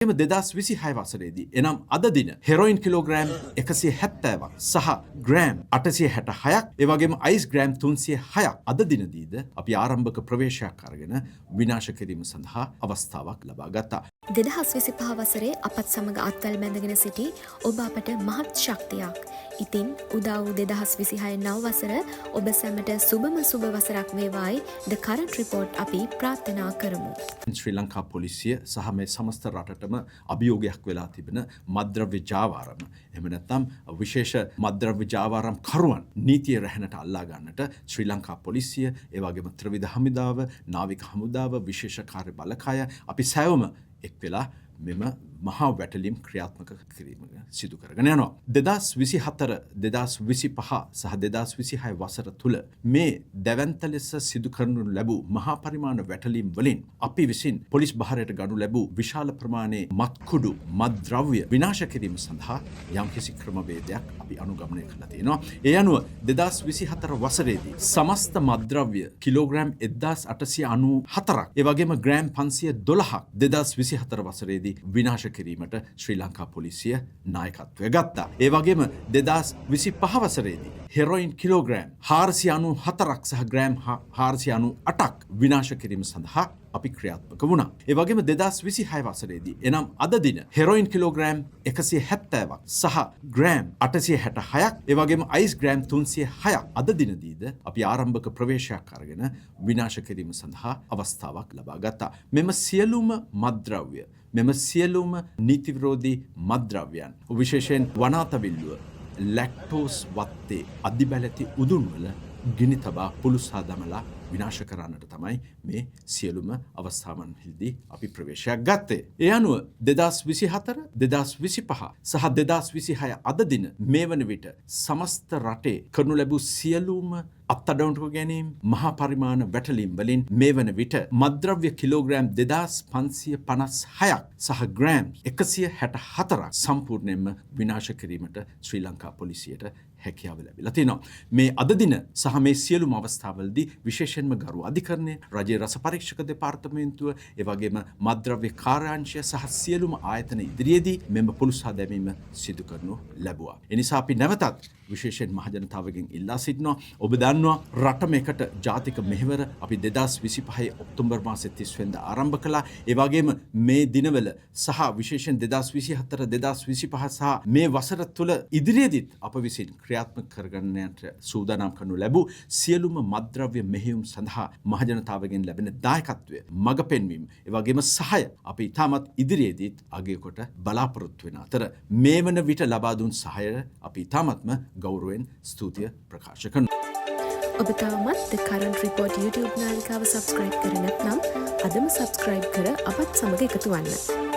එම 2026 වසරේදී එනම් අද දින හෙරොයින් කිලෝග්‍රෑම් 170ක් සහ ග්‍රෑම් 866ක් එවැගේම අයිස් ග්‍රෑම් 306ක් අද දිනදීද අපි ආරම්භක ප්‍රවේශයක් අරගෙන විනාශ කිරීම සඳහා අවස්ථාවක් ලබා ගත්තා. 2025 වසරේ අපත් සමග අත්වැල් බැඳගෙන සිටි ඔබ අපට මහත් ශක්තියක්. ඉතින් උදා වූ 2026 නව වසර ඔබ සැමට සුබම සුබ වසරක් වේවායි ද කරන්ට් රිපෝට් අපි ප්‍රාර්ථනා කරමු. ශ්‍රී ලංකා පොලිසිය සහ මේ සමස්ත රටටම අභියෝගයක් වෙලා තිබෙන මද්ද්‍රව්‍ය ජාවාරම එහෙම නැත්නම් විශේෂ මද්ද්‍රව්‍ය ජාවාරම් කරුවන් නීතිය රැහැනට අල්ලා ගන්නට ශ්‍රී ලංකා පොලිසිය ඒ වගේම ත්‍රිවිධ හමුදාව නාවික හමුදාව විශේෂ කාර්ය බලකාය අපි සෑවම එක් වෙලා මෙම මහා වැටලීම් ක්‍රියාත්මක කිරීම සිදු කරගෙන යනවා. 2024 2025 සහ 2026 වසර තුල මේ දැවැන්ත ලෙස සිදු කරනු ලැබූ මහා පරිමාණ වැටලීම් වලින් අපි විසින් පොලිස් බහරයට ගනු ලැබූ විශාල ප්‍රමාණයේ මත්කුඩු මත්ද්‍රව්‍ය විනාශ කිරීම සඳහා යම්කිසි ක්‍රමවේදයක් අපි අනුගමනය කරලා තියෙනවා. ඒ අනුව 2024 වසරේදී සමස්ත මත්ද්‍රව්‍ය කිලෝග්‍රෑම් 1894ක් ඒ වගේම ග්‍රෑම් 512ක් 2024 වසරේදී විනාශ කිරීමට ශ්‍රී ලංකා පොලිසිය නායකත්වය ගත්තා. ඒ වගේම 2025 වසරේදී හෙරොයින් කිලෝග්‍රෑම් 494ක් සහ ග්‍රෑම් 498ක් විනාශ කිරීම සඳහා අපි ක්‍රියාත්මක වුණා. ඒ වගේම 2026 වසරේදී එනම් අද දින හෙරොයින් කිලෝග්‍රෑම් 170ක් සහ ග්‍රෑම් 866ක් ඒ වගේම අයිස් ග්‍රෑම් 306ක් අද දිනදීද අපි ආරම්භක ප්‍රවේශයක් අරගෙන විනාශ කිරීම සඳහා අවස්ථාවක් ලබා ගත්තා. මෙම සියලුම මත්ද්‍රව්‍ය මෙම සියලුම නීති විරෝධී මත්ද්‍රව්‍යයන් විශේෂයෙන් වනාතවිල්ලුව ලැක්ටෝස් වත්තේ අධිබැලති උදුන්වල ගිනි තබා පුළුසා දමලා විනාශ කරන්නට තමයි මේ සියලුම අවස්ථාවන්හිදී අපි ප්‍රවේශයක් ගත්තේ. ඒ අනුව 2024 2025 සහ 2026 අද දින මේ වන විට සමස්ත රටේ කරනු ලැබූ සියලුම අත්අඩංගුවට ගැනීම මහා පරිමාණ වැටලීම් වලින් මේ වන විට මත්ද්‍රව්‍ය කිලෝග්‍රෑම් 2556ක් සහ ග්‍රෑම් 164ක් සම්පූර්ණයෙන්ම විනාශ කිරීමට ශ්‍රී ලංකා පොලිසියට හැකියාව ලැබිලා තිනවා. මේ අද දින සහ මේ සියලුම අවස්ථාවලදී විශේෂයෙන්ම ගරු අධිකරණය, රජයේ රස පරීක්ෂක දෙපාර්තමේන්තුව, ඒ වගේම මත්ද්‍රව්‍ය කාර්යාංශය සහ සියලුම ආයතන ඉදිරියේදී මෙම පුළුසා දැමීම සිදු කරනු ලැබුවා. ඒ නිසා අපි නැවතත් විශේෂයෙන් මහජනතාවගෙන් ඉල්ලා සිටිනවා. ඔබ දන්නවා රටම එකට ජාතික මෙහෙවර අපි 2025 ඔක්තෝබර් මාසයේ 30 වෙනිදා ආරම්භ කළා. ඒ වගේම මේ දිනවල සහ විශේෂයෙන් 2024 2025 සහ මේ වසර තුල ඉදිරියේදීත් අප විසින් ක්‍රියාත්මක කරගන්නට සූදානම් කරනු ලැබූ සියලුම මත්ද්‍රව්‍ය මෙහෙයුම් සඳහා මහජනතාවගෙන් ලැබෙන දායකත්වය, මඟ පෙන්වීම, ඒ වගේම සහාය අපි ඉතාමත් ඉදිරියේදීත් අගය කොට බලාපොරොත්තු වෙන අතර මේ වන විට ලබා දුන් සහාය අපි ඉතාමත්ම ගෞරවයෙන් ස්තුතිය ප්‍රකාශ කරනවා. ඔබ තවමත් ද කරන්ට් රිපෝට් YouTube නාලිකාව සබස්ක්‍රයිබ් කර නැත්නම් අදම සබස්ක්‍රයිබ් කර අපත් සමග එකතු වන්න.